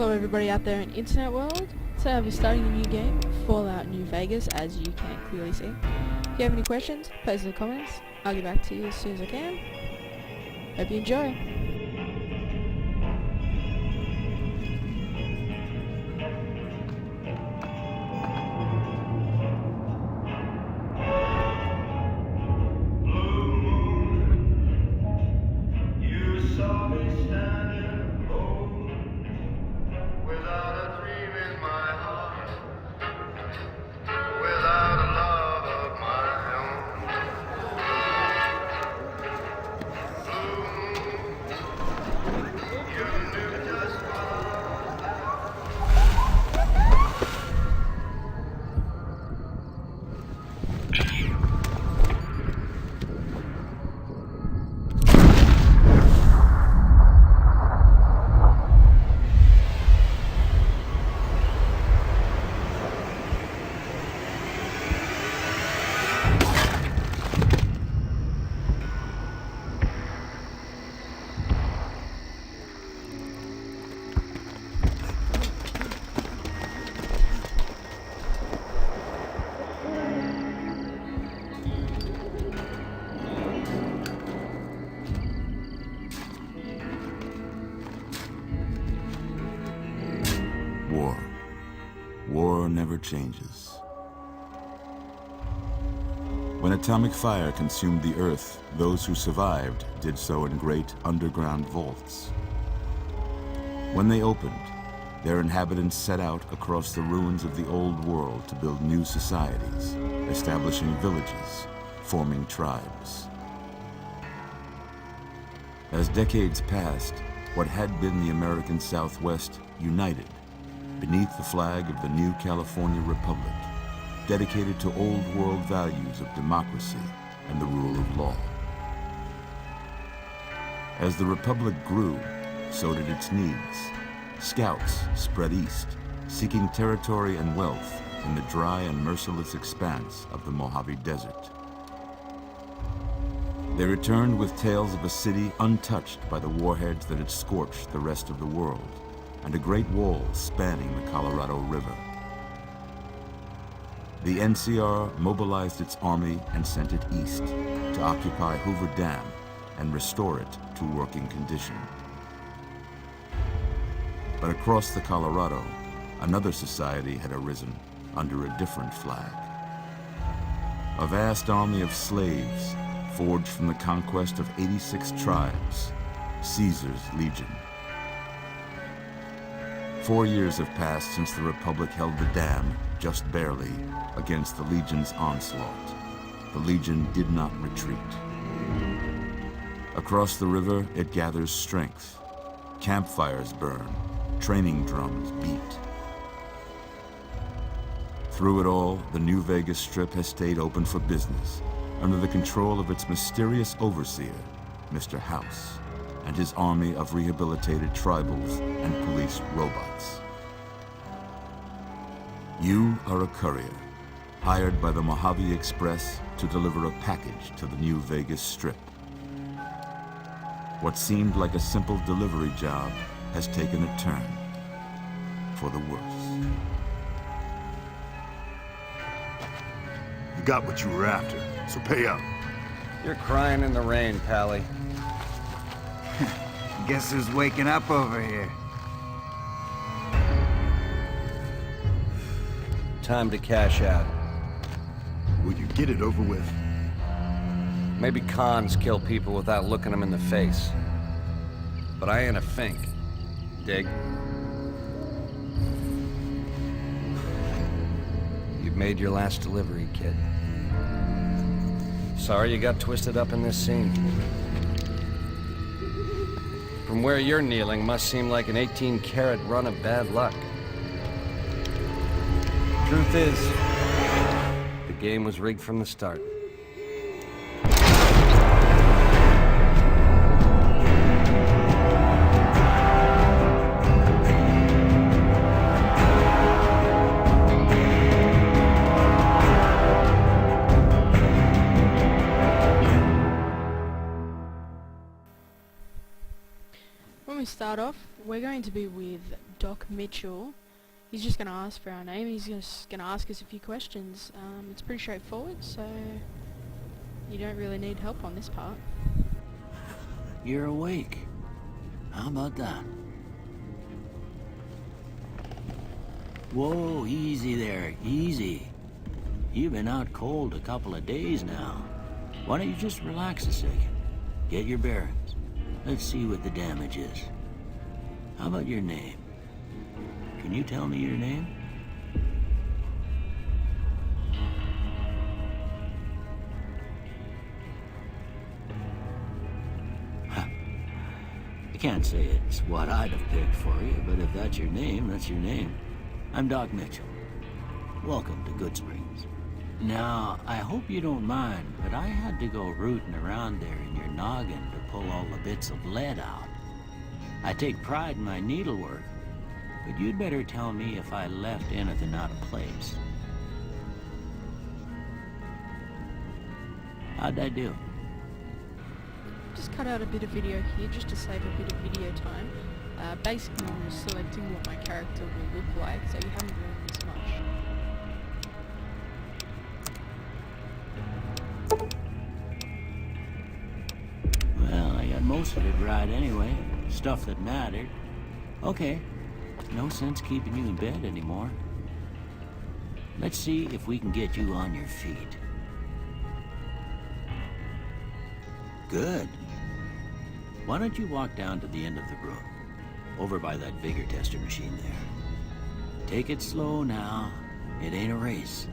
Hello everybody out there in internet world. Today I'll be starting a new game, Fallout New Vegas, as you can clearly see. If you have any questions, post in the comments. I'll get back to you as soon as I can. Hope you enjoy. War never changes. When atomic fire consumed the Earth, those who survived did so in great underground vaults. When they opened, their inhabitants set out across the ruins of the old world to build new societies, establishing villages, forming tribes. As decades passed, what had been the American Southwest united beneath the flag of the new California Republic, dedicated to old world values of democracy and the rule of law. As the Republic grew, so did its needs. Scouts spread east, seeking territory and wealth in the dry and merciless expanse of the Mojave Desert. They returned with tales of a city untouched by the warheads that had scorched the rest of the world, and a great wall spanning the Colorado River. The NCR mobilized its army and sent it east to occupy Hoover Dam and restore it to working condition. But across the Colorado, another society had arisen under a different flag. A vast army of slaves forged from the conquest of 86 tribes, Caesar's Legion. 4 years have passed since the Republic held the dam, just barely, against the Legion's onslaught. The Legion did not retreat. Across the river, it gathers strength. Campfires burn, training drums beat. Through it all, the New Vegas Strip has stayed open for business, under the control of its mysterious overseer, Mr. House, and his army of rehabilitated tribals and police robots. You are a courier, hired by the Mojave Express to deliver a package to the New Vegas Strip. What seemed like a simple delivery job has taken a turn for the worse. You got what you were after, so pay up. You're crying in the rain, Pally. Guess who's waking up over here? Time to cash out. Will you get it over with? Maybe cons kill people without looking them in the face. But I ain't a fink. Dig? You've made your last delivery, kid. Sorry you got twisted up in this scene. From where you're kneeling must seem like an 18-carat run of bad luck. Truth is, the game was rigged from the start. start off, we're going to be with Doc Mitchell. He's just going to ask for our name. He's just going to ask us a few questions. It's pretty straightforward, so you don't really need help on this part. You're awake. How about that? Whoa, easy there, easy. You've been out cold a couple of days now. Why don't you just relax a second? Get your bearings. Let's see what the damage is. How about your name? Can you tell me your name? I can't say it's what I'd have picked for you, but if that's your name, that's your name. I'm Doc Mitchell. Welcome to Goodsprings. Now, I hope you don't mind, but I had to go rooting around there in your noggin to pull all the bits of lead out. I take pride in my needlework, but you'd better tell me if I left anything out of place. How'd I do? Just cut out a bit of video here just to save a bit of video time. Basically I'm just selecting what my character will look like, so you haven't really missed much. Well, I got most of it right anyway. Stuff that mattered. Okay. No sense keeping you in bed anymore. Let's see if we can get you on your feet. Good. Why don't you walk down to the end of the room? Over by that vigor tester machine there. Take it slow now. It ain't a race.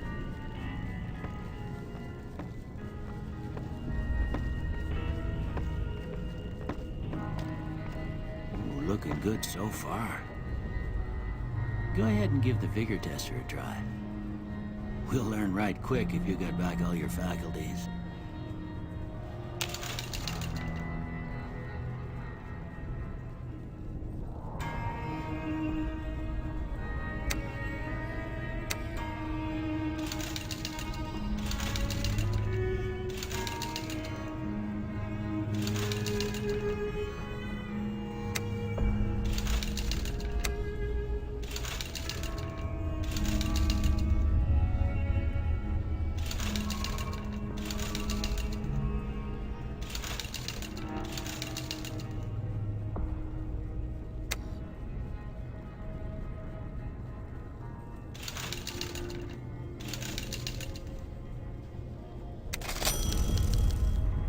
Ooh, looking good so far. Go ahead and give the vigor tester a try. We'll learn right quick if you got back all your faculties.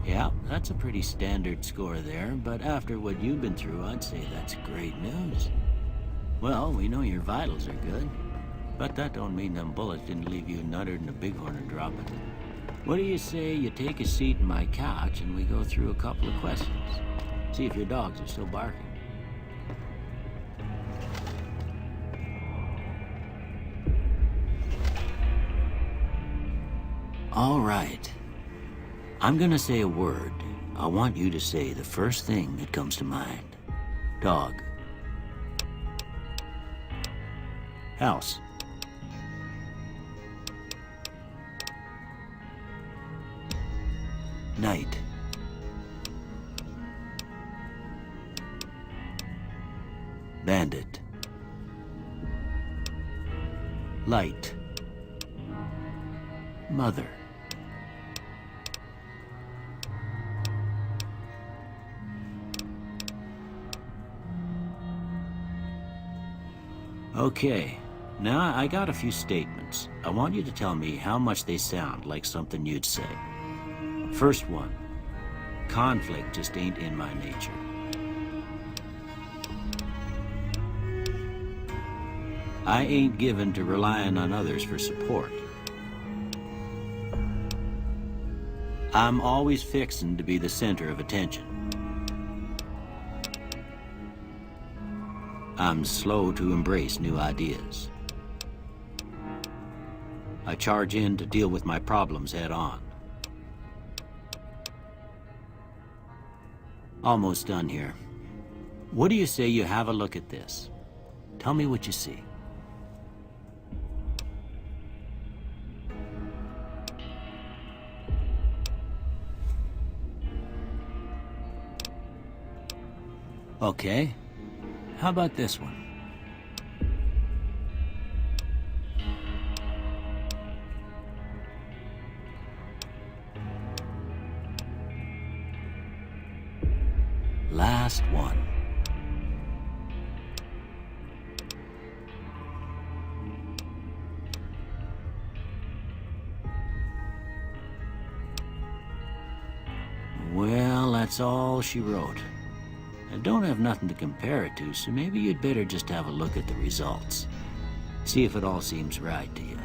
Yeah, that's a pretty standard score there, but after what you've been through, I'd say that's great news. Well, we know your vitals are good, but that don't mean them bullets didn't leave you nuttered and a bighorn are dropping. What do you say you take a seat in my couch and we go through a couple of questions? See if your dogs are still barking. All right. I'm gonna say a word. I want you to say the first thing that comes to mind. Dog. House. Night. Bandit. Light. Mother. Okay, now I got a few statements. I want you to tell me how much they sound like something you'd say. First one, conflict just ain't in my nature. I ain't given to relying on others for support. I'm always fixin' to be the center of attention. I'm slow to embrace new ideas. I charge in to deal with my problems head on. Almost done here. What do you say you have a look at this? Tell me what you see. Okay. How about this one? Last one. Well, that's all she wrote. I don't have nothing to compare it to, so maybe you'd better just have a look at the results. See if it all seems right to you.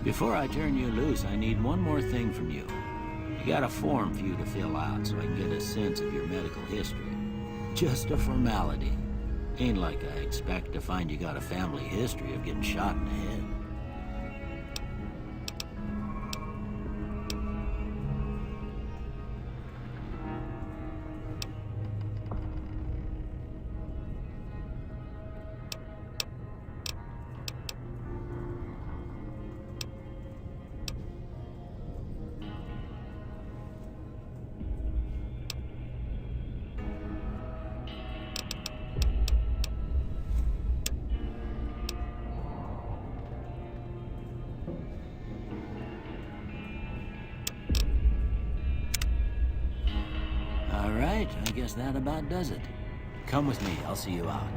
Before I turn you loose, I need one more thing from you. I got a form for you to fill out so I can get a sense of your medical history. Just a formality. Ain't like I expect to find you got a family history of getting shot in the head. All right, I guess that about does it. Come with me, I'll see you out.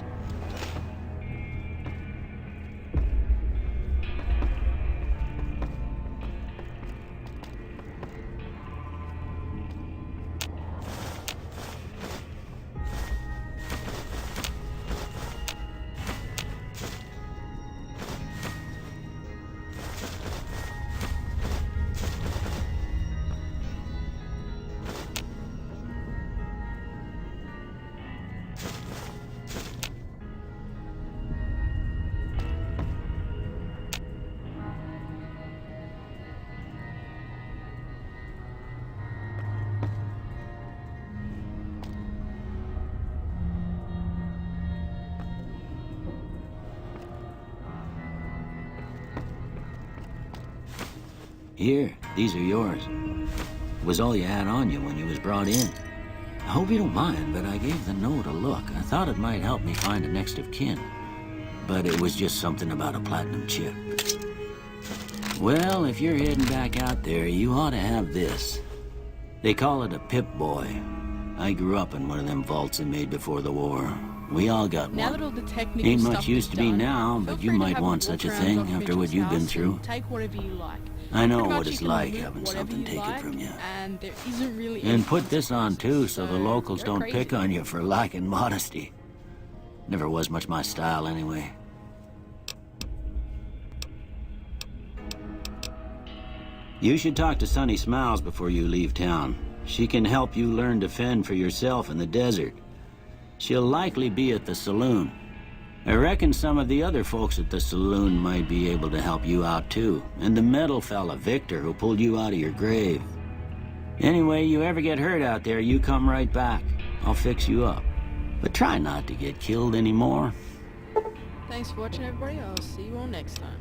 Here, these are yours. It was all you had on you when you was brought in. I hope you don't mind, but I gave the note a look. I thought it might help me find a next of kin. But it was just something about a platinum chip. Well, if you're heading back out there, you ought to have this. They call it a Pip-Boy. I grew up in one of them vaults they made before the war. We all got Now one. that all the technical Ain't stuff much used is to be done, now, feel but you free to might have want walk such a around thing Dr. after what Mitchell's you've been house through. and take whatever you like. I know Pretty what much it's you can like loot having whatever something you taken like, from you. and there isn't really And any put this on too, so the consequences, locals go don't crazy. pick on you for lacking modesty. Never was much my style anyway. You should talk to Sunny Smiles before you leave town. She can help you learn to fend for yourself in the desert. She'll likely be at the saloon. I reckon some of the other folks at the saloon might be able to help you out too. And the metal fella, Victor, who pulled you out of your grave. Anyway, you ever get hurt out there, you come right back. I'll fix you up. But try not to get killed anymore. Thanks for watching, everybody. I'll see you all next time.